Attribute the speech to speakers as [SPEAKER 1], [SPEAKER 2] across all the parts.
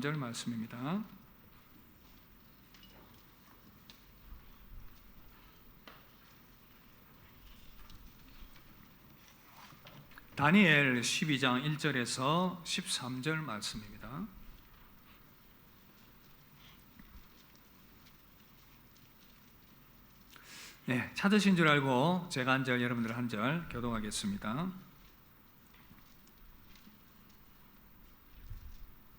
[SPEAKER 1] 절 말씀입니다. 다니엘 12장 1절에서 13절 말씀입니다. 네, 찾으신 줄 알고 제가 한 절, 여러분들 한 절 교독하겠습니다.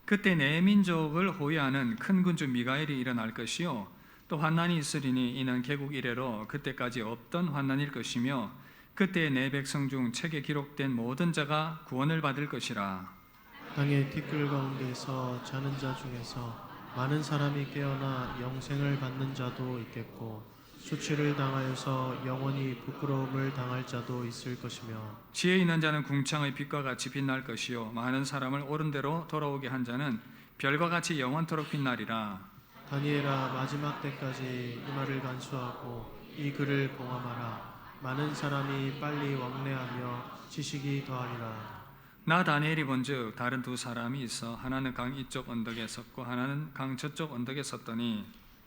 [SPEAKER 1] 그때 내 민족을 호위하는 큰 군주 미가엘이 일어날 것이요 또 환난이 있으리니 이는 개국 이래로 그때까지 없던 환난일 것이며 그때 내 백성 중 책에 기록된 모든 자가 구원을 받을 것이라.
[SPEAKER 2] 땅의 티끌 가운데서 자는 자 중에서 많은 사람이 깨어나 영생을 받는 자도 있겠고 수치를 당하여서 영원히 부끄러움을 당할 자도 있을 것이며
[SPEAKER 1] 지혜 있는 자는 궁창의 빛과 같이 빛날 것이요 많은 사람을 옳은 대로 돌아오게 한 자는 별과 같이 영원토록 빛나리라.
[SPEAKER 2] 다니엘아, 마지막 때까지 이 말을 간수하고 이 글을 봉함하라. 많은 사람이 빨리 왕래하며 지식이 더하리라.
[SPEAKER 1] 나 다니엘이 본즉 다른 두 사람이 있어 하나는 강 이쪽 언덕에 섰고 하나는 강 저쪽 언덕에 섰더니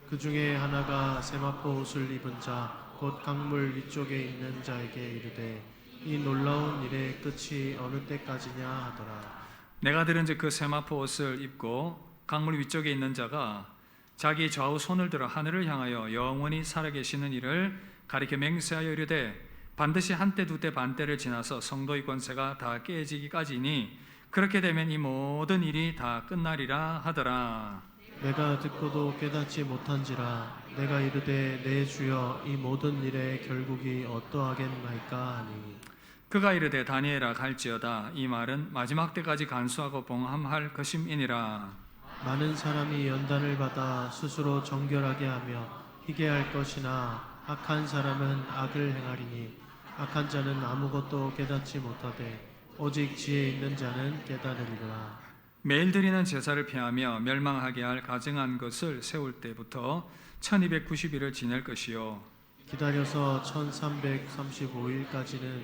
[SPEAKER 2] 그 중에 하나가 세마포 옷을 입은 자 곧 강물 위쪽에 있는 자에게 이르되 이 놀라운 일의 끝이 어느 때까지냐 하더라.
[SPEAKER 1] 내가 들은즉 그 세마포 옷을 입고 강물 위쪽에 있는 자가 자기 좌우 손을 들어 하늘을 향하여 영원히 살아계시는 이를 가리켜 맹세하여 이르되 반드시 한때 두때 반때를 지나서 성도의 권세가 다 깨지기까지니 그렇게 되면 이 모든 일이 다 끝나리라 하더라.
[SPEAKER 2] 내가 듣고도 깨닫지 못한지라. 내가 이르되 내 주여 이 모든 일의 결국이 어떠하겠나이까 하니
[SPEAKER 1] 그가 이르되 다니엘아 갈지어다. 이 말은 마지막 때까지 간수하고 봉함할 것임이니라.
[SPEAKER 2] 많은 사람이 연단을 받아 스스로 정결하게 하며 희게 할 것이나 악한 사람은 악을 행하리니 악한 자는 아무것도 깨닫지 못하되 오직 지혜 있는 자는 깨달으리라.
[SPEAKER 1] 매일 드리는 제사를 피하며 멸망하게 할 가증한 것을 세울 때부터 1290일을 지낼 것이요
[SPEAKER 2] 기다려서 1335일까지는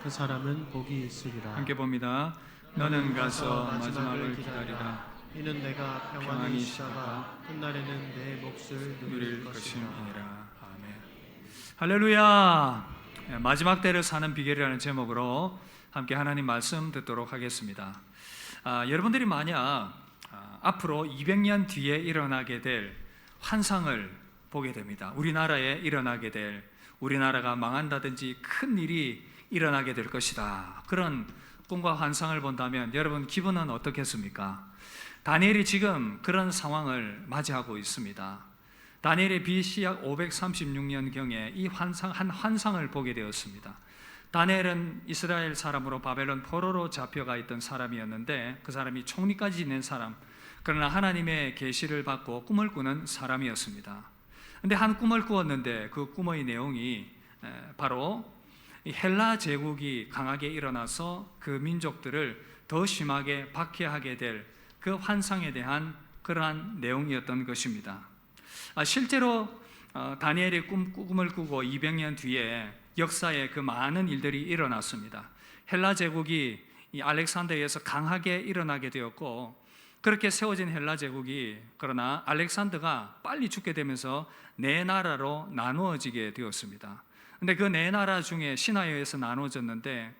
[SPEAKER 2] 그 사람은 복이 있으리라.
[SPEAKER 1] 함께 봅니다. 너는 가서 마지막을 기다리라.
[SPEAKER 2] 이는 내가 평안히 시다가 끝날에는 내 몫을 누릴 것이라.
[SPEAKER 1] 아멘. 할렐루야. 마지막 때를 사는 비결이라는 제목으로 함께 하나님 말씀 듣도록 하겠습니다. 여러분들이 만약 앞으로 200년 뒤에 일어나게 될 환상을 보게 됩니다. 우리나라에 일어나게 될, 우리나라가 망한다든지 큰 일이 일어나게 될 것이다. 그런 꿈과 환상을 본다면 여러분 기분은 어떻겠습니까? 다니엘이 지금 그런 상황을 맞이하고 있습니다. 다니엘이 BC 약 536년경에 이 환상을 보게 되었습니다. 다니엘은 이스라엘 사람으로 바벨론 포로로 잡혀가 있던 사람이었는데 그 사람이 총리까지 지낸 사람, 그러나 하나님의 계시를 받고 꿈을 꾸는 사람이었습니다. 그런데 한 꿈을 꾸었는데 그 꿈의 내용이 바로 헬라 제국이 강하게 일어나서 그 민족들을 더 심하게 박해하게 될 그 환상에 대한 그러한 내용이었던 것입니다. 실제로 다니엘이 꿈을 꾸고 200년 뒤에 역사에 그 많은 일들이 일어났습니다. 헬라 제국이 이 알렉산더에 의해서 강하게 일어나게 되었고 그렇게 세워진 헬라 제국이 그러나 알렉산더가 빨리 죽게 되면서 네 나라로 나누어지게 되었습니다. 그런데 그 네 나라 중에 신하에 의해서 나누어졌는데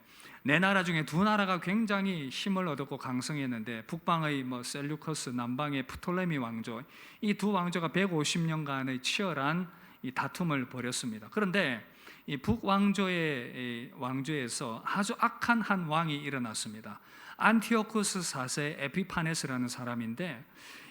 [SPEAKER 1] 네 나라 중에 두 나라가 굉장히 힘을 얻었고 강성했는데 북방의 셀루커스, 남방의 프톨레미 왕조, 이 두 왕조가 150년간의 치열한 이 다툼을 벌였습니다. 그런데 이 북왕조의 왕조에서 아주 악한 한 왕이 일어났습니다. 안티오쿠스 4세 에피파네스라는 사람인데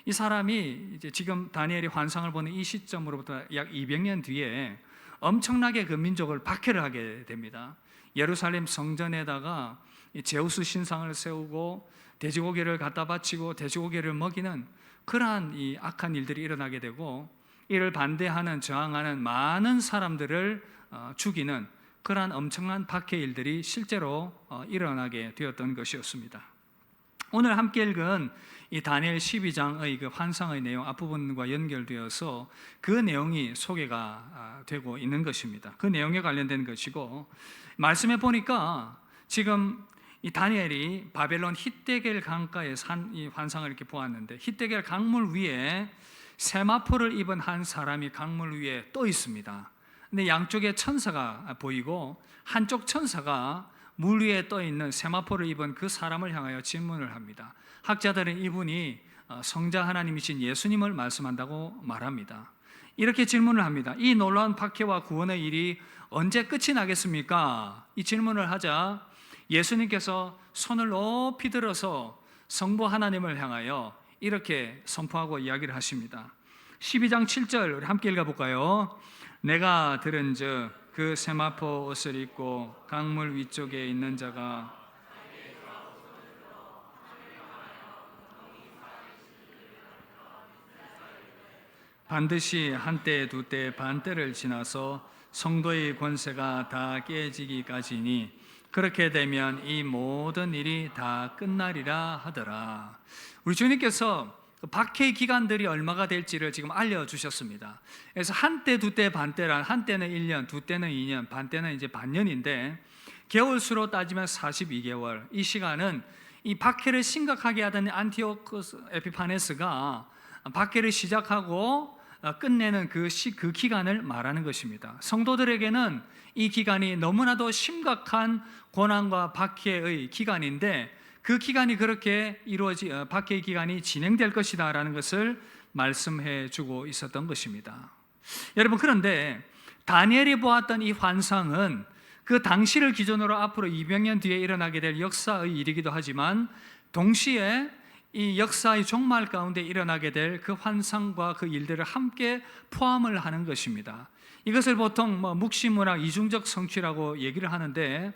[SPEAKER 1] 이 사람이 이제 지금 다니엘이 환상을 보는 이 시점으로부터 약 200년 뒤에 엄청나게 그 민족을 박해를 하게 됩니다. 예루살렘 성전에다가 제우스 신상을 세우고 돼지고기를 갖다 바치고 돼지고기를 먹이는 그러한 이 악한 일들이 일어나게 되고 이를 반대하는 저항하는 많은 사람들을 죽이는 그러한 엄청난 박해 일들이 실제로 일어나게 되었던 것이었습니다. 오늘 함께 읽은 이 다니엘 12장의 그 환상의 내용 앞부분과 연결되어서 그 내용이 소개가 되고 있는 것입니다. 그 내용에 관련된 것이고 말씀해 보니까 지금 이 다니엘이 바벨론 히데겔 강가에 산 이 환상을 이렇게 보았는데, 히데겔 강물 위에 세마포를 입은 한 사람이 강물 위에 떠 있습니다. 근데 양쪽에 천사가 보이고 한쪽 천사가 물 위에 떠 있는 세마포를 입은 그 사람을 향하여 질문을 합니다. 학자들은 이분이 성자 하나님이신 예수님을 말씀한다고 말합니다. 이렇게 질문을 합니다. 이 놀라운 박해와 구원의 일이 언제 끝이 나겠습니까? 이 질문을 하자 예수님께서 손을 높이 들어서 성부 하나님을 향하여 이렇게 선포하고 이야기를 하십니다. 12장 7절 우리 함께 읽어볼까요? 내가 들은즉 그 세마포 옷을 입고 강물 위쪽에 있는 자가 반드시 한때 두때 반때를 지나서 성도의 권세가 다 깨지기까지니 그렇게 되면 이 모든 일이 다 끝나리라 하더라. 우리 주님께서 박해의 기간들이 얼마가 될지를 지금 알려주셨습니다. 그래서 한때 두때 반때란, 한때는 1년, 두때는 2년, 반때는 이제 반년인데 개월수로 따지면 42개월. 이 시간은 이 박해를 심각하게 하던 안티오코스 에피파네스가 박해를 시작하고 끝내는 그 기간을 말하는 것입니다. 성도들에게는 이 기간이 너무나도 심각한 고난과 박해의 기간인데 그 기간이 그렇게 박해의 기간이 진행될 것이다라는 것을 말씀해 주고 있었던 것입니다. 여러분, 그런데 다니엘이 보았던 이 환상은 그 당시를 기준으로 앞으로 200년 뒤에 일어나게 될 역사의 일이기도 하지만 동시에 이 역사의 종말 가운데 일어나게 될 그 환상과 그 일들을 함께 포함을 하는 것입니다. 이것을 보통 묵시문학 이중적 성취라고 얘기를 하는데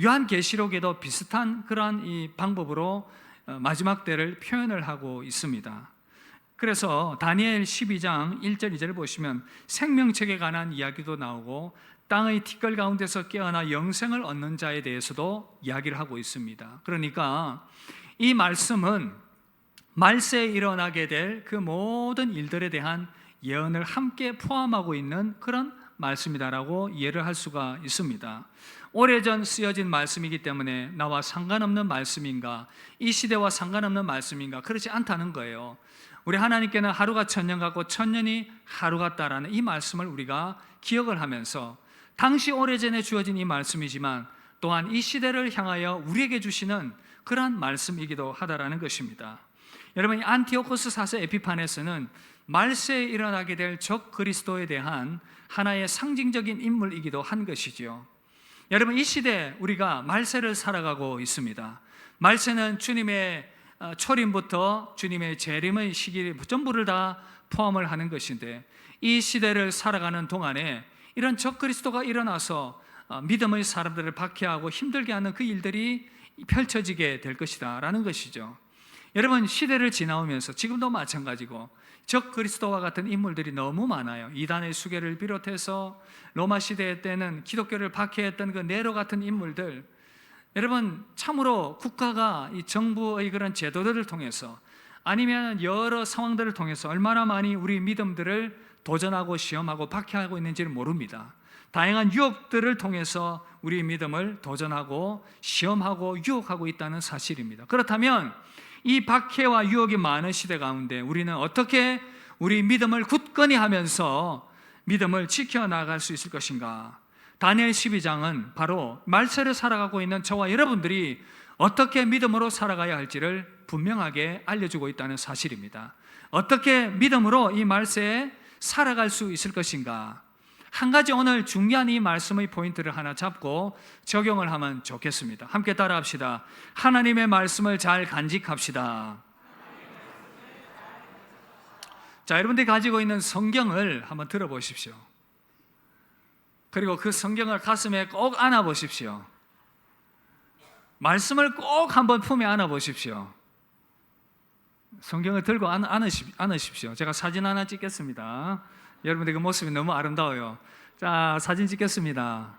[SPEAKER 1] 요한계시록에도 비슷한 그러한 이 방법으로 마지막 때를 표현을 하고 있습니다. 그래서 다니엘 12장 1절 2절을 보시면 생명책에 관한 이야기도 나오고 땅의 티끌 가운데서 깨어나 영생을 얻는 자에 대해서도 이야기를 하고 있습니다. 그러니까 이 말씀은 말세에 일어나게 될 그 모든 일들에 대한 예언을 함께 포함하고 있는 그런 말씀이다라고 이해를 할 수가 있습니다. 오래전 쓰여진 말씀이기 때문에 나와 상관없는 말씀인가, 이 시대와 상관없는 말씀인가, 그렇지 않다는 거예요. 우리 하나님께는 하루가 천년 같고 천년이 하루 같다라는 이 말씀을 우리가 기억을 하면서 당시 오래전에 주어진 이 말씀이지만 또한 이 시대를 향하여 우리에게 주시는 그러한 말씀이기도 하다라는 것입니다. 여러분, 이 안티오코스 4세 에피파네스는 말세에 일어나게 될 적 그리스도에 대한 하나의 상징적인 인물이기도 한 것이죠. 여러분, 이 시대 우리가 말세를 살아가고 있습니다. 말세는 주님의 초림부터 주님의 재림의 시기 전부를 다 포함을 하는 것인데 이 시대를 살아가는 동안에 이런 적 그리스도가 일어나서 믿음의 사람들을 박해하고 힘들게 하는 그 일들이 펼쳐지게 될 것이다 라는 것이죠. 여러분, 시대를 지나오면서 지금도 마찬가지고 적 그리스도와 같은 인물들이 너무 많아요. 이단의 수계를 비롯해서 로마 시대 때는 기독교를 박해했던 그 네로 같은 인물들, 여러분 참으로 국가가 이 정부의 그런 제도들을 통해서 아니면 여러 상황들을 통해서 얼마나 많이 우리 믿음들을 도전하고 시험하고 박해하고 있는지를 모릅니다. 다양한 유혹들을 통해서 우리 믿음을 도전하고 시험하고 유혹하고 있다는 사실입니다. 그렇다면 이 박해와 유혹이 많은 시대 가운데 우리는 어떻게 우리 믿음을 굳건히 하면서 믿음을 지켜나갈 수 있을 것인가? 다니엘 12장은 바로 말세를 살아가고 있는 저와 여러분들이 어떻게 믿음으로 살아가야 할지를 분명하게 알려주고 있다는 사실입니다. 어떻게 믿음으로 이 말세에 살아갈 수 있을 것인가? 한 가지 오늘 중요한 이 말씀의 포인트를 하나 잡고 적용을 하면 좋겠습니다. 함께 따라합시다. 하나님의 말씀을 잘 간직합시다. 자, 여러분들이 가지고 있는 성경을 한번 들어보십시오. 그리고 그 성경을 가슴에 꼭 안아보십시오. 말씀을 꼭 한번 품에 안아보십시오. 성경을 들고 안으십시오. 제가 사진 하나 찍겠습니다. 여러분들 그 모습이 너무 아름다워요. 자, 사진 찍겠습니다.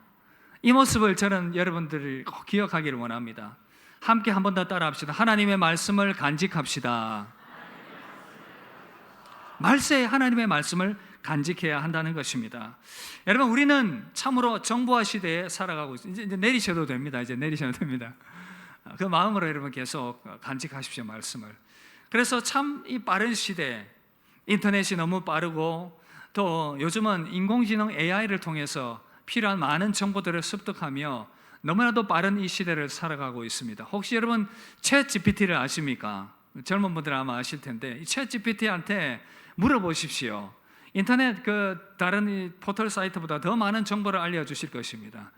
[SPEAKER 1] 이 모습을 저는 여러분들이 꼭 기억하기를 원합니다. 함께 한 번 더 따라합시다. 하나님의 말씀을 간직합시다. 말세에 하나님의 말씀을 간직해야 한다는 것입니다. 여러분, 우리는 참으로 정보화 시대에 살아가고 있습니다. 이제 내리셔도 됩니다. 이제 내리셔도 됩니다. 그 마음으로 여러분 계속 간직하십시오, 말씀을. 그래서 참 이 빠른 시대, 인터넷이 너무 빠르고 또 요즘은 인공지능 AI를 통해서 필요한 많은 정보들을 습득하며 너무나도 빠른 이 시대를 살아가고 있습니다. 혹시 여러분 챗 GPT를 아십니까? 젊은 분들 아마 아실 텐데, 이 챗 GPT한테 물어보십시오. 인터넷 다른 이 포털 사이트보다 더 많은 정보를 알려주실 것입니다.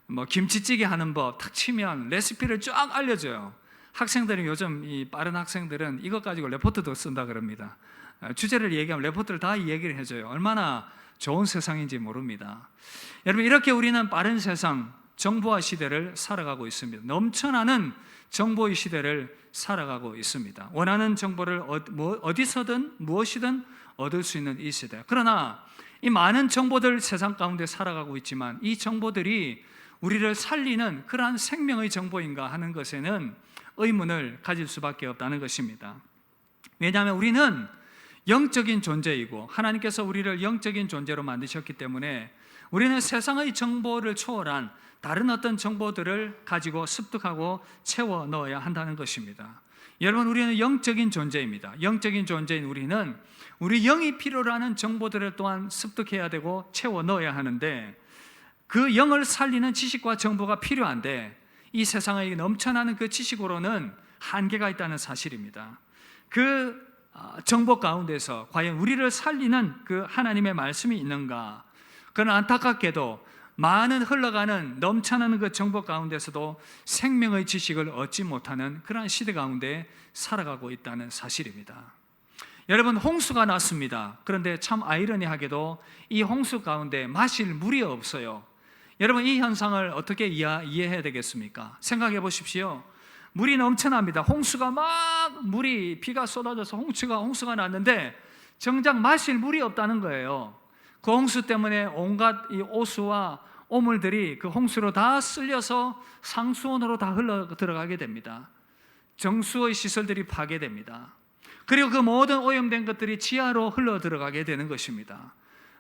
[SPEAKER 1] 뭐 김치찌개 하는 법 탁 치면 레시피를 쫙 알려줘요. 학생들이 요즘 이 빠른 학생들은 이것 가지고 레포트도 쓴다 그럽니다. 주제를 얘기하면 레포트를 다 얘기를 해줘요. 얼마나 좋은 세상인지 모릅니다. 여러분, 이렇게 우리는 빠른 세상, 정보화 시대를 살아가고 있습니다. 넘쳐나는 정보의 시대를 살아가고 있습니다. 원하는 정보를 어디서든 무엇이든 얻을 수 있는 이 시대. 그러나 이 많은 정보들 세상 가운데 살아가고 있지만 이 정보들이 우리를 살리는 그러한 생명의 정보인가 하는 것에는 의문을 가질 수밖에 없다는 것입니다. 왜냐하면 우리는 영적인 존재이고 하나님께서 우리를 영적인 존재로 만드셨기 때문에 우리는 세상의 정보를 초월한 다른 어떤 정보들을 가지고 습득하고 채워 넣어야 한다는 것입니다. 여러분, 우리는 영적인 존재입니다. 영적인 존재인 우리는 우리 영이 필요로 하는 정보들을 또한 습득해야 되고 채워 넣어야 하는데, 그 영을 살리는 지식과 정보가 필요한데 이 세상에 넘쳐나는 그 지식으로는 한계가 있다는 사실입니다. 그 정보 가운데서 과연 우리를 살리는 그 하나님의 말씀이 있는가? 그러나 안타깝게도 많은 흘러가는 넘쳐나는 그 정보 가운데서도 생명의 지식을 얻지 못하는 그러한 시대 가운데 살아가고 있다는 사실입니다. 여러분, 홍수가 났습니다. 그런데 참 아이러니하게도 이 홍수 가운데 마실 물이 없어요. 여러분, 이 현상을 어떻게 이해해야 되겠습니까? 생각해 보십시오. 물이 넘쳐납니다. 홍수가 비가 쏟아져서 홍수가 났는데 정작 마실 물이 없다는 거예요. 그 홍수 때문에 온갖 이 오수와 오물들이 그 홍수로 다 쓸려서 상수원으로 다 흘러 들어가게 됩니다. 정수의 시설들이 파괴됩니다. 그리고 그 모든 오염된 것들이 지하로 흘러 들어가게 되는 것입니다.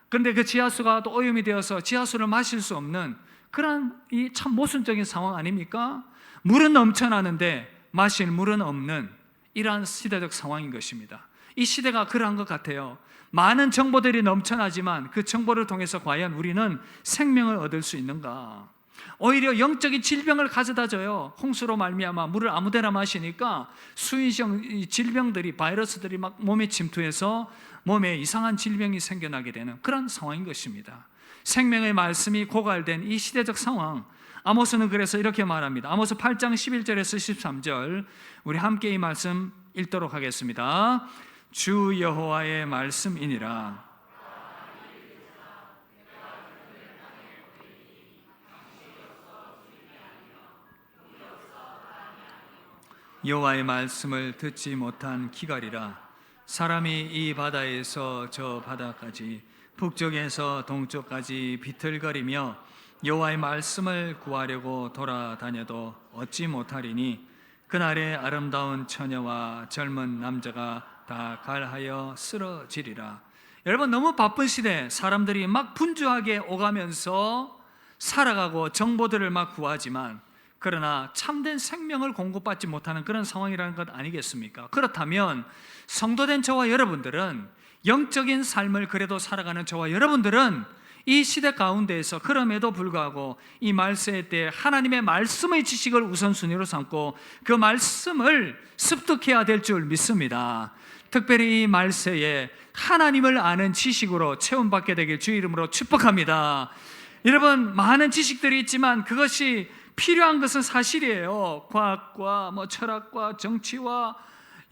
[SPEAKER 1] 그런데 그 지하수가 또 오염이 되어서 지하수를 마실 수 없는 그런 이 참 모순적인 상황 아닙니까? 물은 넘쳐나는데 마실 물은 없는 이러한 시대적 상황인 것입니다. 이 시대가 그러한 것 같아요. 많은 정보들이 넘쳐나지만 그 정보를 통해서 과연 우리는 생명을 얻을 수 있는가? 오히려 영적인 질병을 가져다 줘요. 홍수로 말미암아 물을 아무데나 마시니까 수인성 질병들이, 바이러스들이 막 몸에 침투해서 몸에 이상한 질병이 생겨나게 되는 그런 상황인 것입니다. 생명의 말씀이 고갈된 이 시대적 상황, 아모스는 그래서 이렇게 말합니다. 아모스 8장 11절에서 13절, 우리 함께 이 말씀 읽도록 하겠습니다. 주 여호와의 말씀이니라. 여호와의 말씀을 듣지 못한 기갈이라. 사람이 이 바다에서 저 바다까지, 북쪽에서 동쪽까지 비틀거리며 여호와의 말씀을 구하려고 돌아다녀도 얻지 못하리니 그날에 아름다운 처녀와 젊은 남자가 다 갈하여 쓰러지리라. 여러분, 너무 바쁜 시대, 사람들이 막 분주하게 오가면서 살아가고 정보들을 막 구하지만 그러나 참된 생명을 공급받지 못하는 그런 상황이라는 것 아니겠습니까? 그렇다면 성도된 저와 여러분들은, 영적인 삶을 그래도 살아가는 저와 여러분들은 이 시대 가운데에서 그럼에도 불구하고 이 말세의 때 하나님의 말씀의 지식을 우선순위로 삼고 그 말씀을 습득해야 될 줄 믿습니다. 특별히 이 말세에 하나님을 아는 지식으로 체험받게 되길 주의 이름으로 축복합니다. 여러분, 많은 지식들이 있지만 그것이 필요한 것은 사실이에요. 과학과 철학과 정치와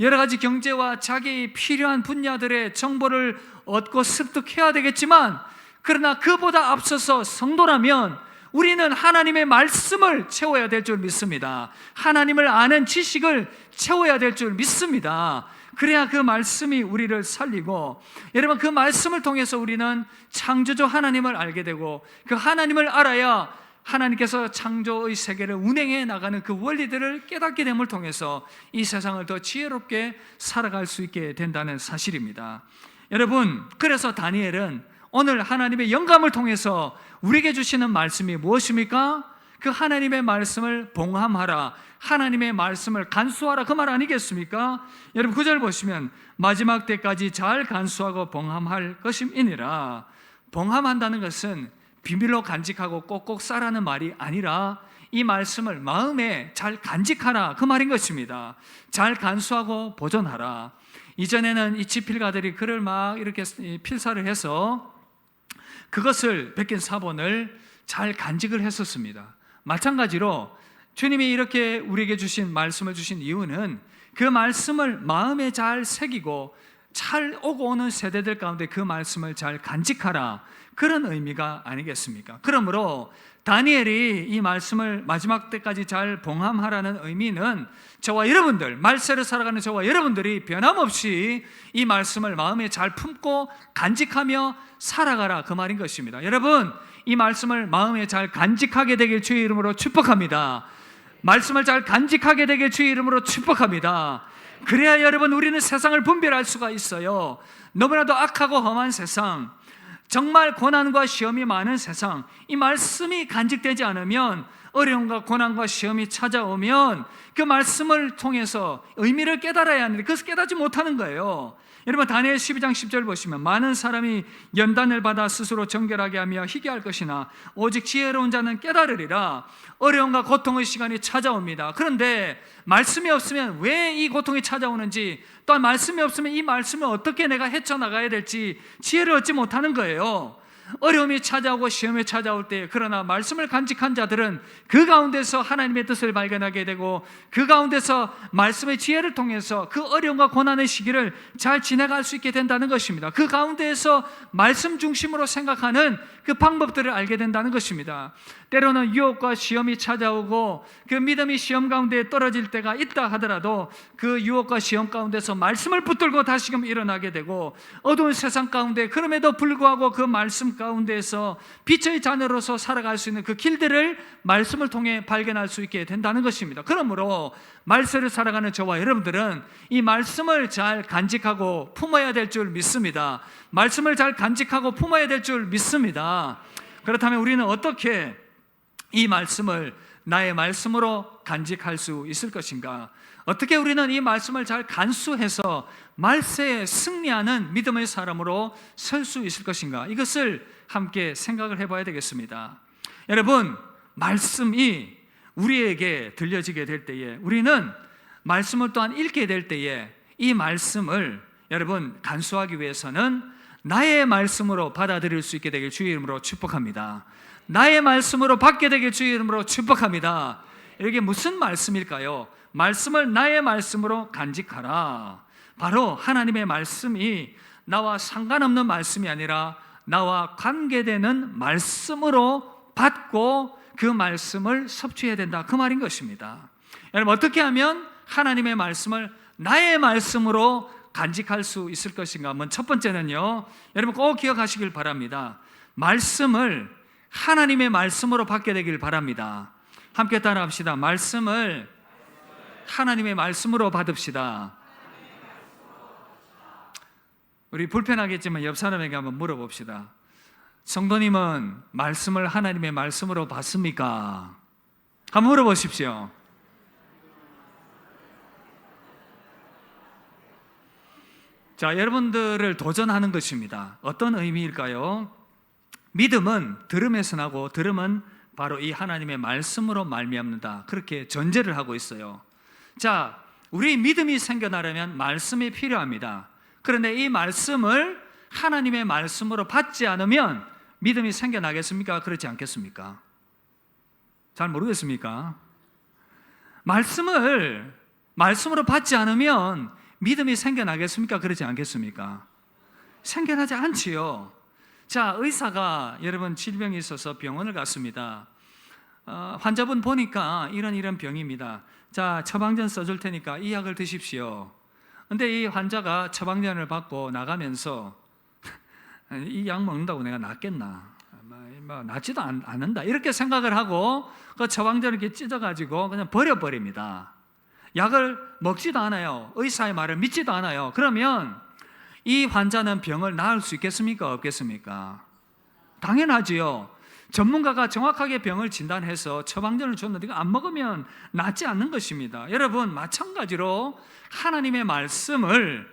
[SPEAKER 1] 여러 가지 경제와 자기 필요한 분야들의 정보를 얻고 습득해야 되겠지만, 그러나 그보다 앞서서 성도라면 우리는 하나님의 말씀을 채워야 될 줄 믿습니다. 하나님을 아는 지식을 채워야 될 줄 믿습니다. 그래야 그 말씀이 우리를 살리고, 여러분, 그 말씀을 통해서 우리는 창조주 하나님을 알게 되고, 그 하나님을 알아야 하나님께서 창조의 세계를 운행해 나가는 그 원리들을 깨닫게 됨을 통해서 이 세상을 더 지혜롭게 살아갈 수 있게 된다는 사실입니다. 여러분, 그래서 다니엘은 오늘 하나님의 영감을 통해서 우리에게 주시는 말씀이 무엇입니까? 그 하나님의 말씀을 봉함하라, 하나님의 말씀을 간수하라, 그 말 아니겠습니까? 여러분 9절 보시면 마지막 때까지 잘 간수하고 봉함할 것임이니라. 봉함한다는 것은 비밀로 간직하고 꼭꼭 싸라는 말이 아니라 이 말씀을 마음에 잘 간직하라, 그 말인 것입니다. 잘 간수하고 보존하라. 이전에는 이 지필가들이 글을 막 이렇게 필사를 해서 그것을 베낀 사본을 잘 간직을 했었습니다. 마찬가지로 주님이 이렇게 우리에게 주신 말씀을 주신 이유는 그 말씀을 마음에 잘 새기고 잘 오고 오는 세대들 가운데 그 말씀을 잘 간직하라, 그런 의미가 아니겠습니까? 그러므로 다니엘이 이 말씀을 마지막 때까지 잘 봉함하라는 의미는 저와 여러분들, 말세를 살아가는 저와 여러분들이 변함없이 이 말씀을 마음에 잘 품고 간직하며 살아가라, 그 말인 것입니다. 여러분, 이 말씀을 마음에 잘 간직하게 되길 주의 이름으로 축복합니다. 말씀을 잘 간직하게 되길 주의 이름으로 축복합니다. 그래야 여러분, 우리는 세상을 분별할 수가 있어요. 너무나도 악하고 험한 세상, 정말 고난과 시험이 많은 세상, 이 말씀이 간직되지 않으면, 어려움과 고난과 시험이 찾아오면 그 말씀을 통해서 의미를 깨달아야 하는데 그것을 깨닫지 못하는 거예요. 여러분, 다니엘 12장 10절 보시면 많은 사람이 연단을 받아 스스로 정결하게 하며 희귀할 것이나 오직 지혜로운 자는 깨달으리라. 어려움과 고통의 시간이 찾아옵니다. 그런데 말씀이 없으면 왜 이 고통이 찾아오는지, 또한 말씀이 없으면 이 말씀을 어떻게 내가 헤쳐나가야 될지 지혜를 얻지 못하는 거예요. 어려움이 찾아오고 시험이 찾아올 때, 그러나 말씀을 간직한 자들은 그 가운데서 하나님의 뜻을 발견하게 되고 그 가운데서 말씀의 지혜를 통해서 그 어려움과 고난의 시기를 잘 지나갈 수 있게 된다는 것입니다. 그 가운데에서 말씀 중심으로 생각하는 그 방법들을 알게 된다는 것입니다. 때로는 유혹과 시험이 찾아오고 그 믿음이 시험 가운데 떨어질 때가 있다 하더라도 그 유혹과 시험 가운데서 말씀을 붙들고 다시금 일어나게 되고, 어두운 세상 가운데 그럼에도 불구하고 그 말씀 가운데에서 빛의 자녀로서 살아갈 수 있는 그 길들을 말씀을 통해 발견할 수 있게 된다는 것입니다. 그러므로 말세를 살아가는 저와 여러분들은 이 말씀을 잘 간직하고 품어야 될 줄 믿습니다. 말씀을 잘 간직하고 품어야 될 줄 믿습니다. 그렇다면 우리는 어떻게 이 말씀을 나의 말씀으로 간직할 수 있을 것인가? 어떻게 우리는 이 말씀을 잘 간수해서 말세에 승리하는 믿음의 사람으로 설 수 있을 것인가? 이것을 함께 생각을 해봐야 되겠습니다. 여러분, 말씀이 우리에게 들려지게 될 때에, 우리는 말씀을 또한 읽게 될 때에 이 말씀을 여러분 간수하기 위해서는 나의 말씀으로 받아들일 수 있게 되길 주의 이름으로 축복합니다. 나의 말씀으로 받게 되길 주의 이름으로 축복합니다. 이게 무슨 말씀일까요? 말씀을 나의 말씀으로 간직하라. 바로 하나님의 말씀이 나와 상관없는 말씀이 아니라 나와 관계되는 말씀으로 받고 그 말씀을 섭취해야 된다, 그 말인 것입니다. 여러분, 어떻게 하면 하나님의 말씀을 나의 말씀으로 간직할 수 있을 것인가? 한번 첫 번째는요, 여러분 꼭 기억하시길 바랍니다. 말씀을 하나님의 말씀으로 받게 되길 바랍니다. 함께 따라합시다. 말씀을 하나님의 말씀으로 받읍시다. 우리 불편하겠지만 옆 사람에게 한번 물어봅시다. 성도님은 말씀을 하나님의 말씀으로 받습니까? 한번 물어보십시오. 자, 여러분들을 도전하는 것입니다. 어떤 의미일까요? 믿음은 들음에서 나고 들음은 바로 이 하나님의 말씀으로 말미암는다, 그렇게 전제를 하고 있어요. 자, 우리 믿음이 생겨나려면 말씀이 필요합니다. 그런데 이 말씀을 하나님의 말씀으로 받지 않으면 믿음이 생겨나겠습니까? 그렇지 않겠습니까? 잘 모르겠습니까? 말씀으로 받지 않으면 믿음이 생겨나겠습니까? 그렇지 않겠습니까? 생겨나지 않지요. 자, 의사가 여러분 질병이 있어서 병원을 갔습니다. 환자분 보니까 이런 병입니다. 자, 처방전 써줄 테니까 이 약을 드십시오. 근데 이 환자가 처방전을 받고 나가면서 이 약 먹는다고 내가 낫겠나? 낫지도 않는다, 이렇게 생각을 하고 그 처방전을 이렇게 찢어가지고 그냥 버려버립니다. 약을 먹지도 않아요. 의사의 말을 믿지도 않아요. 그러면 이 환자는 병을 나을 수 있겠습니까? 없겠습니까? 당연하지요. 전문가가 정확하게 병을 진단해서 처방전을 줬는데 이거 안 먹으면 낫지 않는 것입니다. 여러분, 마찬가지로 하나님의 말씀으로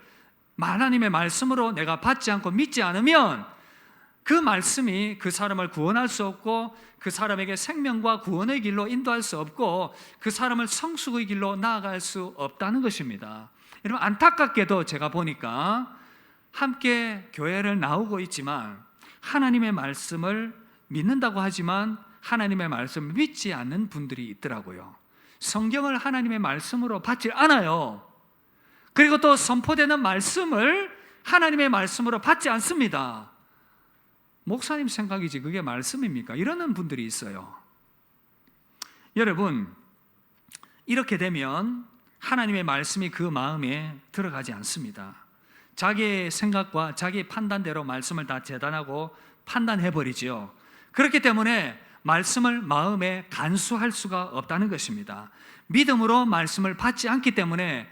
[SPEAKER 1] 내가 받지 않고 믿지 않으면 그 말씀이 그 사람을 구원할 수 없고 그 사람에게 생명과 구원의 길로 인도할 수 없고 그 사람을 성숙의 길로 나아갈 수 없다는 것입니다. 여러분, 안타깝게도 제가 보니까 함께 교회를 나오고 있지만 하나님의 말씀을 믿는다고 하지만 하나님의 말씀을 믿지 않는 분들이 있더라고요. 성경을 하나님의 말씀으로 받지 않아요. 그리고 또 선포되는 말씀을 하나님의 말씀으로 받지 않습니다. 목사님 생각이지 그게 말씀입니까? 이러는 분들이 있어요. 여러분, 이렇게 되면 하나님의 말씀이 그 마음에 들어가지 않습니다. 자기의 생각과 자기의 판단대로 말씀을 다 재단하고 판단해버리죠. 그렇기 때문에 말씀을 마음에 간수할 수가 없다는 것입니다. 믿음으로 말씀을 받지 않기 때문에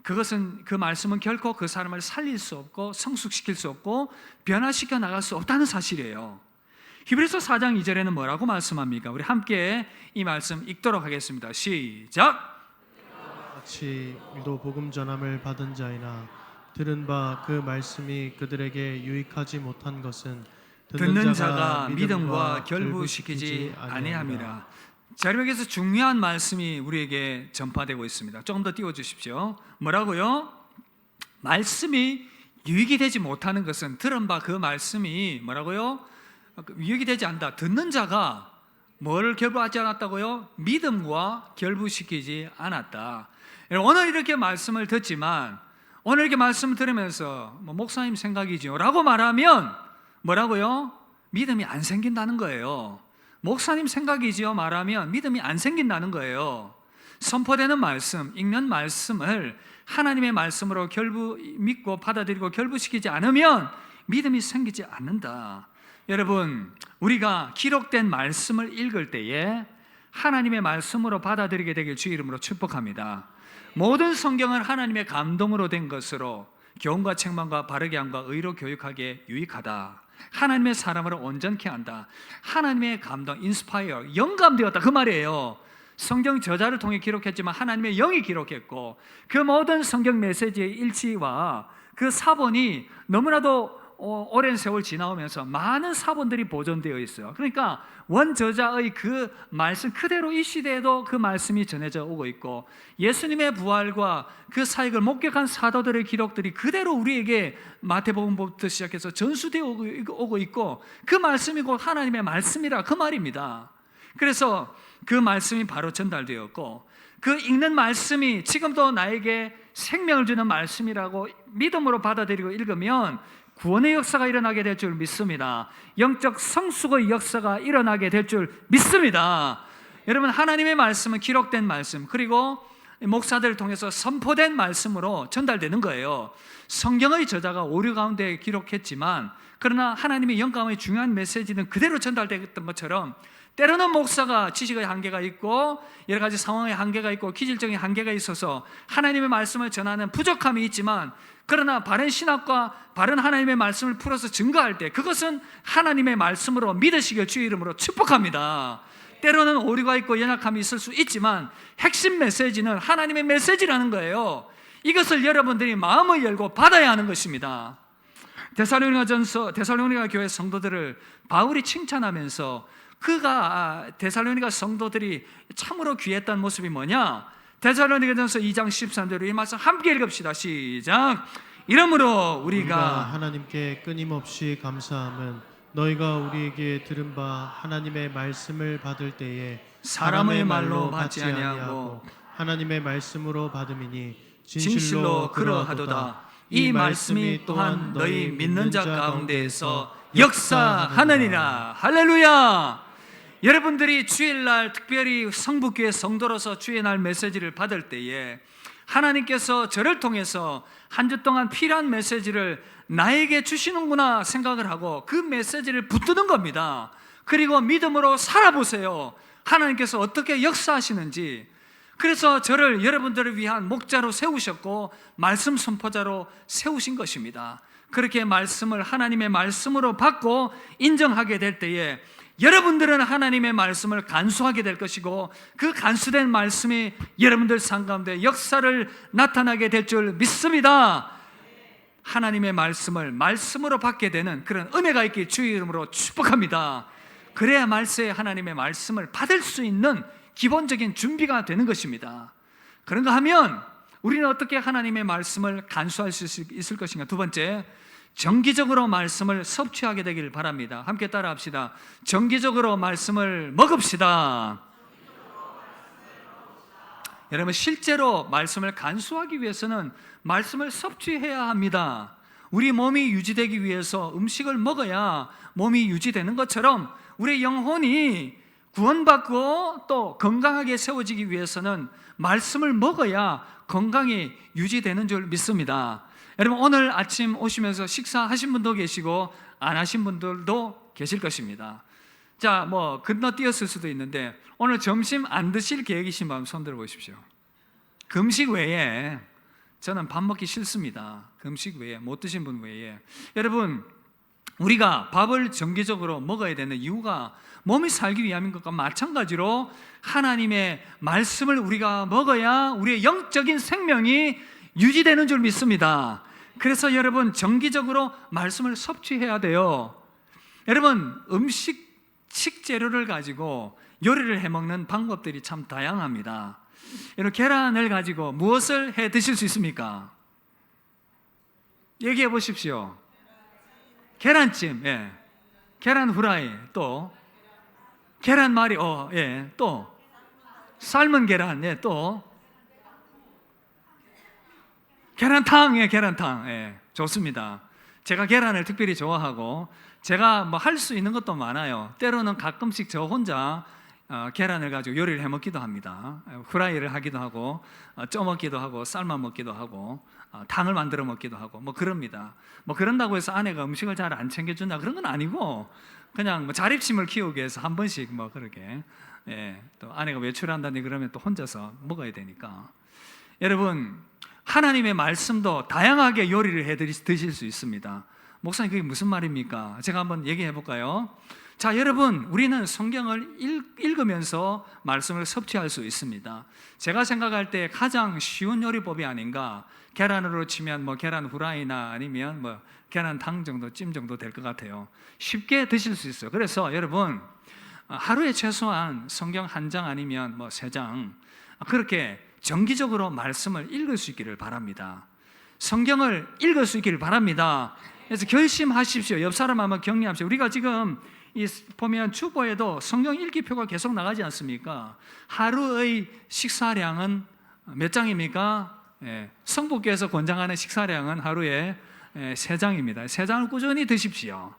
[SPEAKER 1] 그 말씀은 결코 그 사람을 살릴 수 없고 성숙시킬 수 없고 변화시켜 나갈 수 없다는 사실이에요. 히브리서 4장 2절에는 뭐라고 말씀합니까? 우리 함께 이 말씀 읽도록 하겠습니다. 시작!
[SPEAKER 2] 같이 우리도 복음 전함을 받은 자이나 들은 바 그 말씀이 그들에게 유익하지 못한 것은
[SPEAKER 1] 듣는 자가 믿음과 결부시키지 아니함이라. 자, 여기서 중요한 말씀이 우리에게 전파되고 있습니다. 조금 더 띄워주십시오. 뭐라고요? 말씀이 유익이 되지 못하는 것은 들은 바 그 말씀이 뭐라고요? 유익이 되지 않는다. 듣는 자가 뭘 결부하지 않았다고요? 믿음과 결부시키지 않았다. 오늘 이렇게 말씀을 듣지만 오늘 이렇게 말씀을 들으면서 목사님 생각이죠 라고 말하면 뭐라고요? 믿음이 안 생긴다는 거예요. 목사님 생각이지요 말하면 믿음이 안 생긴다는 거예요. 선포되는 말씀, 읽는 말씀을 하나님의 말씀으로 믿고 받아들이고 결부시키지 않으면 믿음이 생기지 않는다. 여러분, 우리가 기록된 말씀을 읽을 때에 하나님의 말씀으로 받아들이게 되길 주의 이름으로 축복합니다. 모든 성경은 하나님의 감동으로 된 것으로 교훈과 책망과 바르게 함과 의로 교육하기에 유익하다. 하나님의 사람을 온전케 한다. 하나님의 감동, 인스파이어, 영감되었다 그 말이에요. 성경 저자를 통해 기록했지만 하나님의 영이 기록했고 그 모든 성경 메시지의 일치와 그 사본이 너무나도 오랜 세월 지나오면서 많은 사본들이 보존되어 있어요. 그러니까 원저자의 그 말씀 그대로 이 시대에도 그 말씀이 전해져 오고 있고 예수님의 부활과 그 사역을 목격한 사도들의 기록들이 그대로 우리에게 마태복음부터 시작해서 전수되어 오고 있고 그 말씀이 곧 하나님의 말씀이라 그 말입니다. 그래서 그 말씀이 바로 전달되었고 그 읽는 말씀이 지금도 나에게 생명을 주는 말씀이라고 믿음으로 받아들이고 읽으면 구원의 역사가 일어나게 될 줄 믿습니다. 영적 성숙의 역사가 일어나게 될 줄 믿습니다. 여러분, 하나님의 말씀은 기록된 말씀 그리고 목사들을 통해서 선포된 말씀으로 전달되는 거예요. 성경의 저자가 오류 가운데 기록했지만 그러나 하나님의 영감의 중요한 메시지는 그대로 전달됐던 것처럼 때로는 목사가 지식의 한계가 있고 여러 가지 상황의 한계가 있고 기질적인 한계가 있어서 하나님의 말씀을 전하는 부족함이 있지만 그러나 바른 신학과 바른 하나님의 말씀을 풀어서 증거할 때 그것은 하나님의 말씀으로 믿으시길 주의 이름으로 축복합니다. 때로는 오류가 있고 연약함이 있을 수 있지만 핵심 메시지는 하나님의 메시지라는 거예요. 이것을 여러분들이 마음을 열고 받아야 하는 것입니다. 데살로니가 교회 성도들을 바울이 칭찬하면서 데살로니가 성도들이 참으로 귀했던 모습이 뭐냐? 데살로니가전서 2장 13절로 이 말씀 함께 읽읍시다. 시작. 이러므로 우리가
[SPEAKER 2] 하나님께 끊임없이 감사함은 너희가 우리에게 들은 바 하나님의 말씀을 받을 때에
[SPEAKER 1] 사람의 말로 받지 아니하고
[SPEAKER 2] 하나님의 말씀으로 받음이니
[SPEAKER 1] 진실로 그러하도다. 이 말씀이 또한 너희 믿는 자 가운데에서 역사하느니라. 할렐루야. 여러분들이 주일날 특별히 성북교회 성도로서 주일날 메시지를 받을 때에 하나님께서 저를 통해서 한 주 동안 필요한 메시지를 나에게 주시는구나 생각을 하고 그 메시지를 붙드는 겁니다. 그리고 믿음으로 살아보세요. 하나님께서 어떻게 역사하시는지. 그래서 저를 여러분들을 위한 목자로 세우셨고 말씀 선포자로 세우신 것입니다. 그렇게 말씀을 하나님의 말씀으로 받고 인정하게 될 때에 여러분들은 하나님의 말씀을 간수하게 될 것이고 그 간수된 말씀이 여러분들 삶 가운데 역사를 나타나게 될 줄 믿습니다. 하나님의 말씀을 말씀으로 받게 되는 그런 은혜가 있길 주의 이름으로 축복합니다. 그래야 말세에 하나님의 말씀을 받을 수 있는 기본적인 준비가 되는 것입니다. 그런가 하면 우리는 어떻게 하나님의 말씀을 간수할 수 있을 것인가? 두 번째, 정기적으로 말씀을 섭취하게 되길 바랍니다. 함께 따라합시다. 정기적으로 말씀을 먹읍시다. 여러분, 실제로 말씀을 간수하기 위해서는 말씀을 섭취해야 합니다. 우리 몸이 유지되기 위해서 음식을 먹어야 몸이 유지되는 것처럼 우리 영혼이 구원받고 또 건강하게 세워지기 위해서는 말씀을 먹어야 건강이 유지되는 줄 믿습니다. 여러분, 오늘 아침 오시면서 식사하신 분도 계시고 안 하신 분들도 계실 것입니다. 자, 뭐 건너뛰었을 수도 있는데 오늘 점심 안 드실 계획이신 분 손 들어 보십시오. 금식 외에 저는 밥 먹기 싫습니다. 금식 외에, 못 드신 분 외에. 여러분, 우리가 밥을 정기적으로 먹어야 되는 이유가 몸이 살기 위함인 것과 마찬가지로 하나님의 말씀을 우리가 먹어야 우리의 영적인 생명이 유지되는 줄 믿습니다. 그래서 여러분, 정기적으로 말씀을 섭취해야 돼요. 여러분, 식재료를 가지고 요리를 해먹는 방법들이 참 다양합니다. 여러분, 계란을 가지고 무엇을 해 드실 수 있습니까? 얘기해 보십시오. 계란찜, 예. 계란 후라이, 또 계란말이, 예. 또 삶은 계란, 예. 또 계란탕, 예. 계란탕, 예. 좋습니다. 제가 계란을 특별히 좋아하고 제가 뭐 할 수 있는 것도 많아요. 때로는 가끔씩 저 혼자 계란을 가지고 요리를 해 먹기도 합니다. 후라이를 하기도 하고 쪄 먹기도 하고 삶아 먹기도 하고 탕을 만들어 먹기도 하고 뭐 그럽니다. 뭐 그런다고 해서 아내가 음식을 잘 안 챙겨준다 그런 건 아니고 그냥 뭐 자립심을 키우기 위해서 한 번씩 뭐 그렇게, 예, 또 아내가 외출한다니 그러면 또 혼자서 먹어야 되니까. 여러분, 하나님의 말씀도 다양하게 요리를 해 드실 수 있습니다. 목사님, 그게 무슨 말입니까? 제가 한번 얘기해 볼까요? 자, 여러분, 우리는 성경을 읽으면서 말씀을 섭취할 수 있습니다. 제가 생각할 때 가장 쉬운 요리법이 아닌가. 계란으로 치면 뭐 계란 후라이나 아니면 뭐 계란탕 정도, 찜 정도 될 것 같아요. 쉽게 드실 수 있어요. 그래서 여러분, 하루에 최소한 성경 한 장 아니면 뭐 3장 그렇게 정기적으로 말씀을 읽을 수 있기를 바랍니다. 성경을 읽을 수 있기를 바랍니다. 그래서 결심하십시오. 옆 사람 한번 격려하십시오. 우리가 지금 보면 주보에도 성경 읽기표가 계속 나가지 않습니까? 하루의 식사량은 몇 장입니까? 예, 성부께서 권장하는 식사량은 하루에 3장입니다. 3장을 꾸준히 드십시오.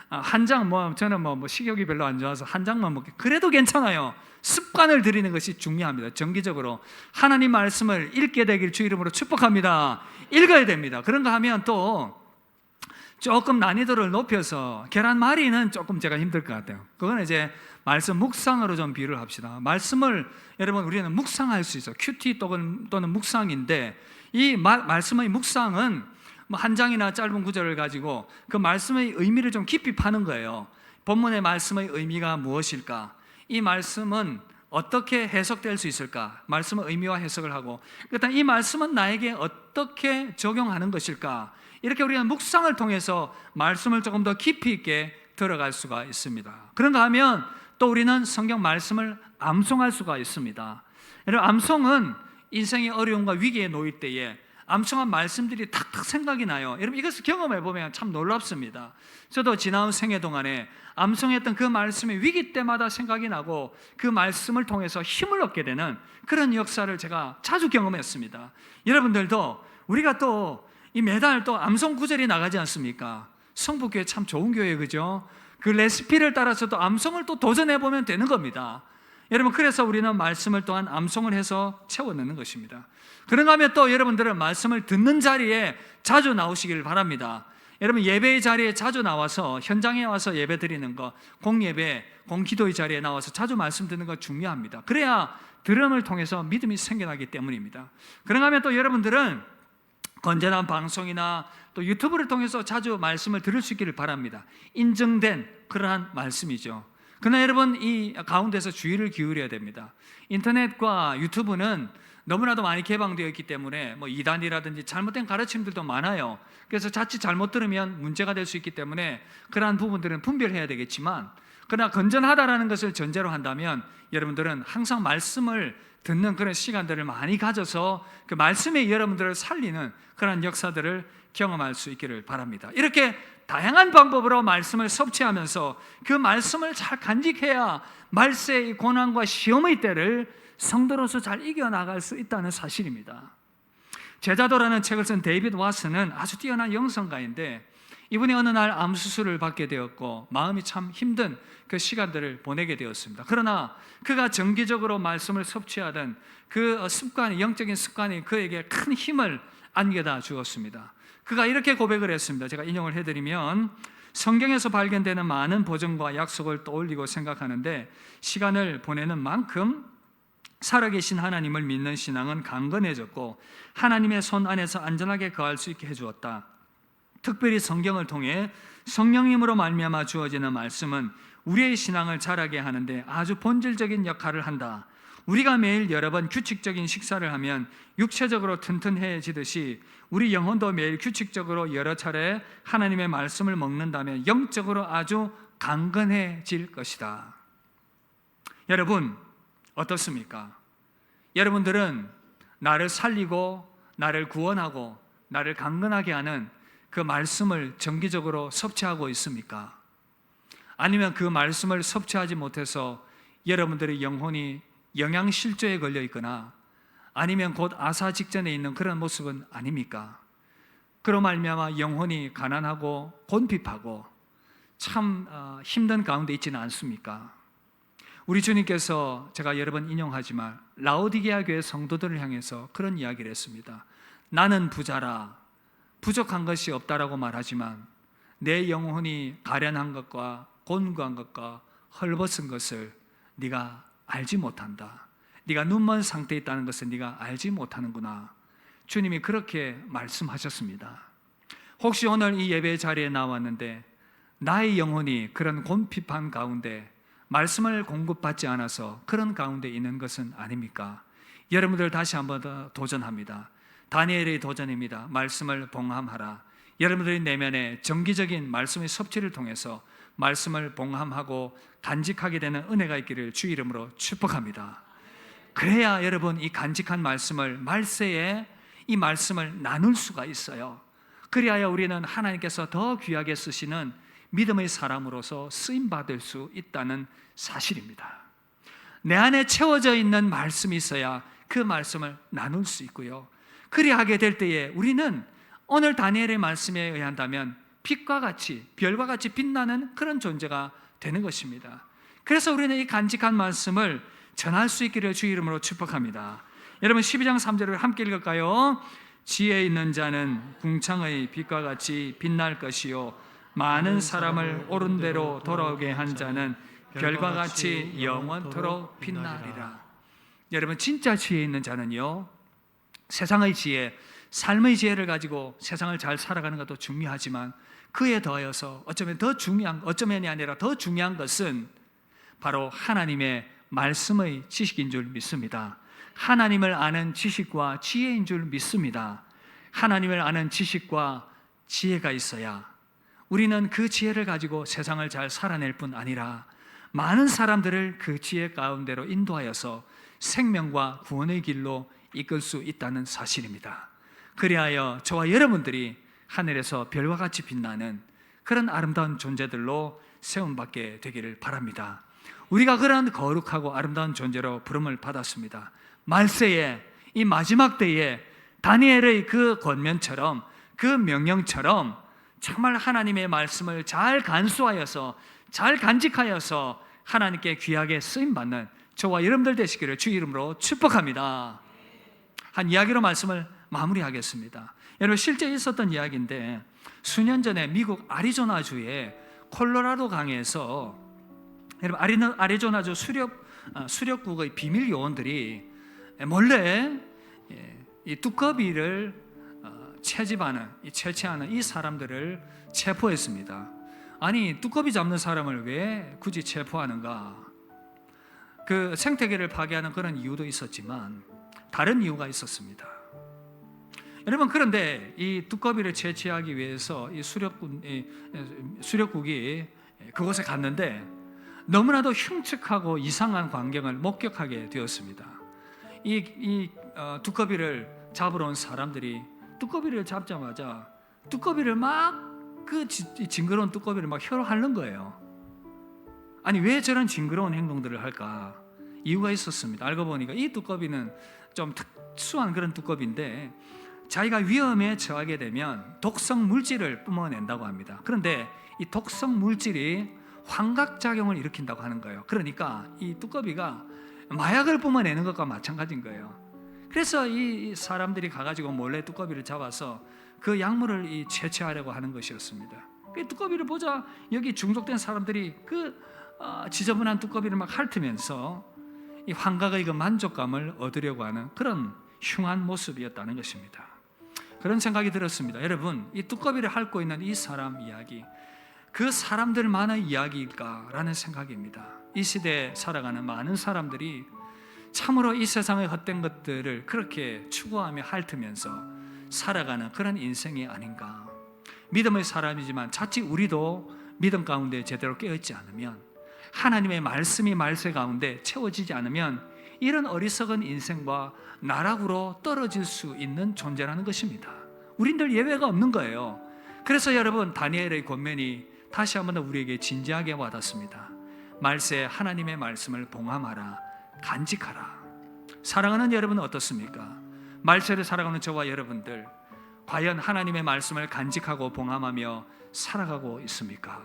[SPEAKER 1] 한 장, 저는 식욕이 별로 안 좋아서 한 장만 먹게. 그래도 괜찮아요. 습관을 들이는 것이 중요합니다. 정기적으로 하나님 말씀을 읽게 되길 주 이름으로 축복합니다. 읽어야 됩니다. 그런가 하면 또 조금 난이도를 높여서 계란말이는 조금 제가 힘들 것 같아요. 그건 이제 말씀 묵상으로 좀 비유를 합시다. 말씀을 여러분 우리는 묵상할 수 있어요. 큐티 또는 묵상인데 이 말씀의 묵상은 한 장이나 짧은 구절을 가지고 그 말씀의 의미를 좀 깊이 파는 거예요. 본문의 말씀의 의미가 무엇일까? 이 말씀은 어떻게 해석될 수 있을까? 말씀의 의미와 해석을 하고 일단 이 말씀은 나에게 어떻게 적용하는 것일까? 이렇게 우리가 묵상을 통해서 말씀을 조금 더 깊이 있게 들어갈 수가 있습니다. 그런가 하면 또 우리는 성경 말씀을 암송할 수가 있습니다. 여러분, 암송은 인생의 어려움과 위기에 놓일 때에 암송한 말씀들이 탁탁 생각이 나요. 여러분, 이것을 경험해 보면 참 놀랍습니다. 저도 지나온 생애 동안에 암송했던 그 말씀이 위기 때마다 생각이 나고 그 말씀을 통해서 힘을 얻게 되는 그런 역사를 제가 자주 경험했습니다. 여러분들도 우리가 또 이 매달 또 암송 구절이 나가지 않습니까? 성북교회 참 좋은 교회, 그죠? 그 레시피를 따라서 또 암송을 또 도전해 보면 되는 겁니다. 여러분, 그래서 우리는 말씀을 또한 암송을 해서 채워넣는 것입니다. 그런가 하면 또 여러분들은 말씀을 듣는 자리에 자주 나오시길 바랍니다. 여러분, 예배의 자리에 자주 나와서 현장에 와서 예배 드리는 거, 공예배, 공기도의 자리에 나와서 자주 말씀 듣는 거 중요합니다. 그래야 들음을 통해서 믿음이 생겨나기 때문입니다. 그런가 하면 또 여러분들은 건전한 방송이나 또 유튜브를 통해서 자주 말씀을 들을 수 있기를 바랍니다. 인증된 그러한 말씀이죠. 그러나 여러분, 이 가운데서 주의를 기울여야 됩니다. 인터넷과 유튜브는 너무나도 많이 개방되어 있기 때문에 이단이라든지 잘못된 가르침들도 많아요. 그래서 자칫 잘못 들으면 문제가 될 수 있기 때문에 그러한 부분들은 분별해야 되겠지만, 그러나 건전하다라는 것을 전제로 한다면 여러분들은 항상 말씀을 듣는 그런 시간들을 많이 가져서 그 말씀에 여러분들을 살리는 그런 역사들을 경험할 수 있기를 바랍니다. 이렇게 다양한 방법으로 말씀을 섭취하면서 그 말씀을 잘 간직해야 말세의 고난과 시험의 때를 성도로서 잘 이겨나갈 수 있다는 사실입니다. 제자도라는 책을 쓴 데이비드 왓슨은 아주 뛰어난 영성가인데, 이분이 어느 날 암 수술을 받게 되었고 마음이 참 힘든 그 시간들을 보내게 되었습니다. 그러나 그가 정기적으로 말씀을 섭취하던 그 습관이, 영적인 습관이 그에게 큰 힘을 안겨다 주었습니다. 그가 이렇게 고백을 했습니다. 제가 인용을 해드리면, 성경에서 발견되는 많은 보증과 약속을 떠올리고 생각하는데 시간을 보내는 만큼 살아계신 하나님을 믿는 신앙은 강건해졌고 하나님의 손 안에서 안전하게 거할 수 있게 해주었다. 특별히 성경을 통해 성령님으로 말미암아 주어지는 말씀은 우리의 신앙을 자라게 하는데 아주 본질적인 역할을 한다. 우리가 매일 여러 번 규칙적인 식사를 하면 육체적으로 튼튼해지듯이 우리 영혼도 매일 규칙적으로 여러 차례 하나님의 말씀을 먹는다면 영적으로 아주 강건해질 것이다. 여러분, 어떻습니까? 여러분들은 나를 살리고 나를 구원하고 나를 강건하게 하는 그 말씀을 정기적으로 섭취하고 있습니까? 아니면 그 말씀을 섭취하지 못해서 여러분들의 영혼이 영양실조에 걸려 있거나 아니면 곧 아사 직전에 있는 그런 모습은 아닙니까? 그로 말미암아 영혼이 가난하고 곤핍하고 참 힘든 가운데 있지는 않습니까? 우리 주님께서, 제가 여러 번 인용하지만 라오디게아 교회 성도들을 향해서 그런 이야기를 했습니다. 나는 부자라, 부족한 것이 없다라고 말하지만 내 영혼이 가련한 것과 곤고한 것과 헐벗은 것을 네가 알지 못한다. 네가 눈먼 상태에 있다는 것을 네가 알지 못하는구나. 주님이 그렇게 말씀하셨습니다. 혹시 오늘 이 예배 자리에 나왔는데 나의 영혼이 그런 곤핍한 가운데 말씀을 공급받지 않아서 그런 가운데 있는 것은 아닙니까? 여러분들 다시 한번 더 도전합니다. 다니엘의 도전입니다. 말씀을 봉함하라. 여러분들의 내면에 정기적인 말씀의 섭취를 통해서 말씀을 봉함하고 간직하게 되는 은혜가 있기를 주 이름으로 축복합니다. 그래야 여러분, 이 간직한 말씀을 말세에 이 말씀을 나눌 수가 있어요. 그리하여 우리는 하나님께서 더 귀하게 쓰시는 믿음의 사람으로서 쓰임받을 수 있다는 사실입니다. 내 안에 채워져 있는 말씀이 있어야 그 말씀을 나눌 수 있고요. 그리하게 될 때에 우리는 오늘 다니엘의 말씀에 의한다면 빛과 같이, 별과 같이 빛나는 그런 존재가 되는 것입니다. 그래서 우리는 이 간직한 말씀을 전할 수 있기를 주 이름으로 축복합니다. 여러분, 12장 3절을 함께 읽을까요? 지혜 있는 자는 궁창의 빛과 같이 빛날 것이요 많은 사람을 옳은 대로 돌아오게 한 자는 별과 같이 영원토록 빛나리라. 여러분, 진짜 지혜 있는 자는요, 세상의 지혜, 삶의 지혜를 가지고 세상을 잘 살아가는 것도 중요하지만 그에 더하여서 어쩌면이 아니라 더 중요한 것은 바로 하나님의 말씀의 지식인 줄 믿습니다. 하나님을 아는 지식과 지혜인 줄 믿습니다. 하나님을 아는 지식과 지혜가 있어야 우리는 그 지혜를 가지고 세상을 잘 살아낼 뿐 아니라 많은 사람들을 그 지혜 가운데로 인도하여서 생명과 구원의 길로 이끌 수 있다는 사실입니다. 그리하여 저와 여러분들이 하늘에서 별과 같이 빛나는 그런 아름다운 존재들로 세움받게 되기를 바랍니다. 우리가 그런 거룩하고 아름다운 존재로 부름을 받았습니다. 말세에, 이 마지막 때에 다니엘의 그 권면처럼, 그 명령처럼 정말 하나님의 말씀을 잘 간수하여서, 잘 간직하여서 하나님께 귀하게 쓰임받는 저와 여러분들 되시기를 주 이름으로 축복합니다. 한 이야기로 말씀을 마무리하겠습니다. 여러분, 실제 있었던 이야기인데, 수년 전에 미국 아리조나주의 콜로라도 강에서, 여러분, 아리조나주 수렵국의 비밀 요원들이 몰래 이 두꺼비를 채취하는 이 사람들을 체포했습니다. 아니 두꺼비 잡는 사람을 왜 굳이 체포하는가? 그 생태계를 파괴하는 그런 이유도 있었지만 다른 이유가 있었습니다. 여러분, 그런데 이 두꺼비를 채취하기 위해서 이 수렵국이 그곳에 갔는데 너무나도 흉측하고 이상한 광경을 목격하게 되었습니다. 두꺼비를 잡으러 온 사람들이 두꺼비를 잡자마자 두꺼비를 막 그 징그러운 두꺼비를 막 혀로 핥는 거예요. 아니, 왜 저런 징그러운 행동들을 할까? 이유가 있었습니다. 알고 보니까 이 두꺼비는 좀 특수한 그런 두꺼비인데 자기가 위험에 처하게 되면 독성 물질을 뿜어낸다고 합니다. 그런데 이 독성 물질이 환각작용을 일으킨다고 하는 거예요. 그러니까 이 두꺼비가 마약을 뿜어내는 것과 마찬가지인 거예요. 그래서 이 사람들이 가가지고 몰래 두꺼비를 잡아서 그 약물을 채취하려고 하는 것이었습니다. 그 두꺼비를 보자 여기 중독된 사람들이 그 지저분한 두꺼비를 막 핥으면서 이 환각의 그 만족감을 얻으려고 하는 그런 흉한 모습이었다는 것입니다. 그런 생각이 들었습니다. 여러분, 이 두꺼비를 핥고 있는 이 사람 이야기, 그 사람들만의 이야기일까라는 생각입니다. 이 시대에 살아가는 많은 사람들이 참으로 이 세상의 헛된 것들을 그렇게 추구하며 핥으면서 살아가는 그런 인생이 아닌가. 믿음의 사람이지만 자칫 우리도 믿음 가운데 제대로 깨어있지 않으면, 하나님의 말씀이 말세 가운데 채워지지 않으면 이런 어리석은 인생과 나락으로 떨어질 수 있는 존재라는 것입니다. 우린들 예외가 없는 거예요. 그래서 여러분, 다니엘의 권면이 다시 한번 더 우리에게 진지하게 와닿습니다. 말세 하나님의 말씀을 봉함하라, 간직하라. 사랑하는 여러분은 어떻습니까? 말세를 살아가는 저와 여러분들, 과연 하나님의 말씀을 간직하고 봉함하며 살아가고 있습니까?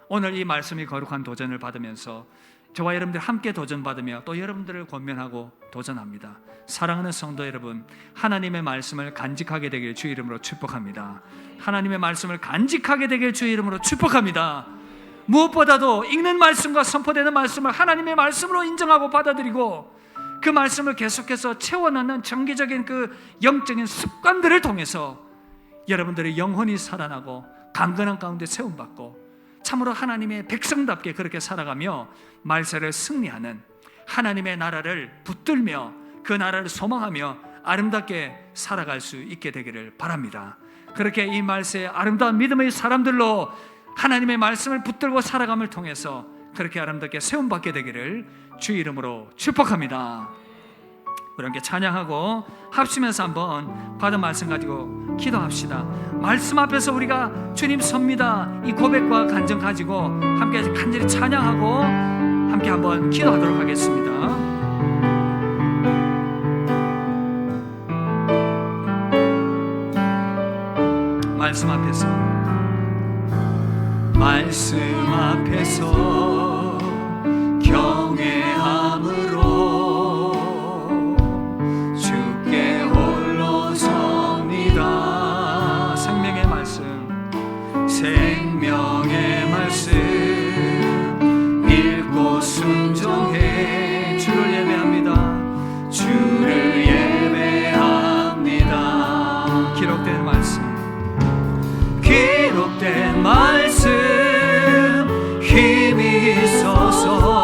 [SPEAKER 1] 오늘 이 말씀이 거룩한 도전을 받으면서 저와 여러분들 함께 도전받으며 또 여러분들을 권면하고 도전합니다. 사랑하는 성도 여러분, 하나님의 말씀을 간직하게 되길 주의 이름으로 축복합니다. 하나님의 말씀을 간직하게 되길 주의 이름으로 축복합니다. 무엇보다도 읽는 말씀과 선포되는 말씀을 하나님의 말씀으로 인정하고 받아들이고 그 말씀을 계속해서 채워넣는 정기적인 그 영적인 습관들을 통해서 여러분들의 영혼이 살아나고 강건한 가운데 세움받고 참으로 하나님의 백성답게 그렇게 살아가며 말세를 승리하는, 하나님의 나라를 붙들며 그 나라를 소망하며 아름답게 살아갈 수 있게 되기를 바랍니다. 그렇게 이 말세의 아름다운 믿음의 사람들로 하나님의 말씀을 붙들고 살아감을 통해서 그렇게 아름답게 세움받게 되기를 주의 이름으로 축복합니다. 우리 함께 찬양하고 합심해서 한번 받은 말씀 가지고 기도합시다. 말씀 앞에서 우리가 주님 섭니다, 이 고백과 간증 가지고 함께 간절히 찬양하고 함께 한번 기도하도록 하겠습니다. 말씀 앞에서, 말씀 앞에서 경외함으로 주께 홀로 섭니다. 생명의 말씀, 생명의 말씀 읽고 순종해 주를 예배합니다. 주를 예배합니다. 기록된 말씀, 기록된 말씀 힘이 있어서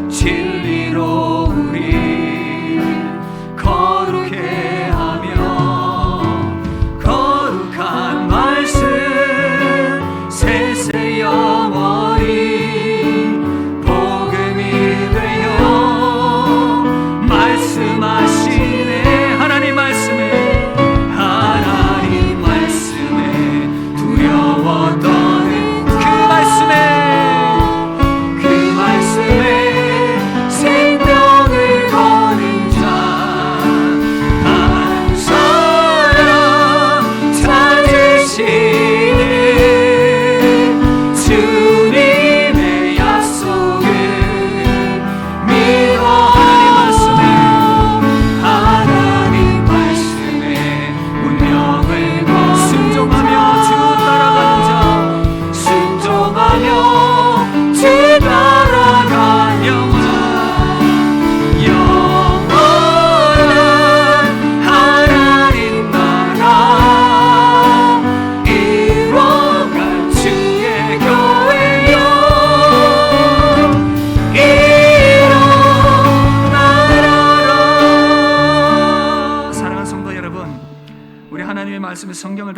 [SPEAKER 1] 진리로 우리 거룩해 하며 거룩한 말씀 세세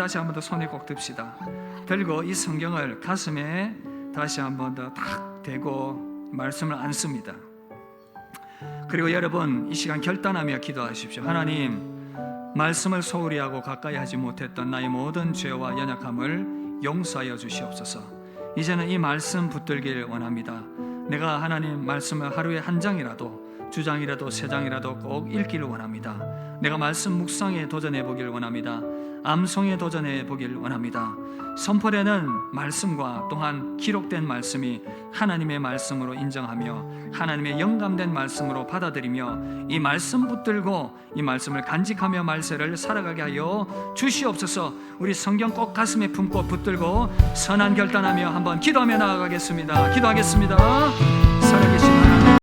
[SPEAKER 1] 다시 한 번 더 손에 꼭 듭시다. 들고 이 성경을 가슴에 다시 한 번 더 탁 대고 말씀을 안습니다. 그리고 여러분 이 시간 결단하며 기도하십시오. 하나님, 말씀을 소홀히 하고 가까이 하지 못했던 나의 모든 죄와 연약함을 용서하여 주시옵소서. 이제는 이 말씀 붙들길 원합니다. 내가 하나님 말씀을 하루에 한 장이라도, 두 장이라도, 세 장이라도 꼭 읽기를 원합니다. 내가 말씀 묵상에 도전해 보길 원합니다. 암송에 도전해 보길 원합니다. 선포되는 말씀과 또한 기록된 말씀이 하나님의 말씀으로 인정하며 하나님의 영감된 말씀으로 받아들이며 이 말씀 붙들고 이 말씀을 간직하며 말세를 살아가게 하여 주시옵소서. 우리 성경 꼭 가슴에 품고 붙들고 선한 결단하며 한번 기도하며 나아가겠습니다. 기도하겠습니다.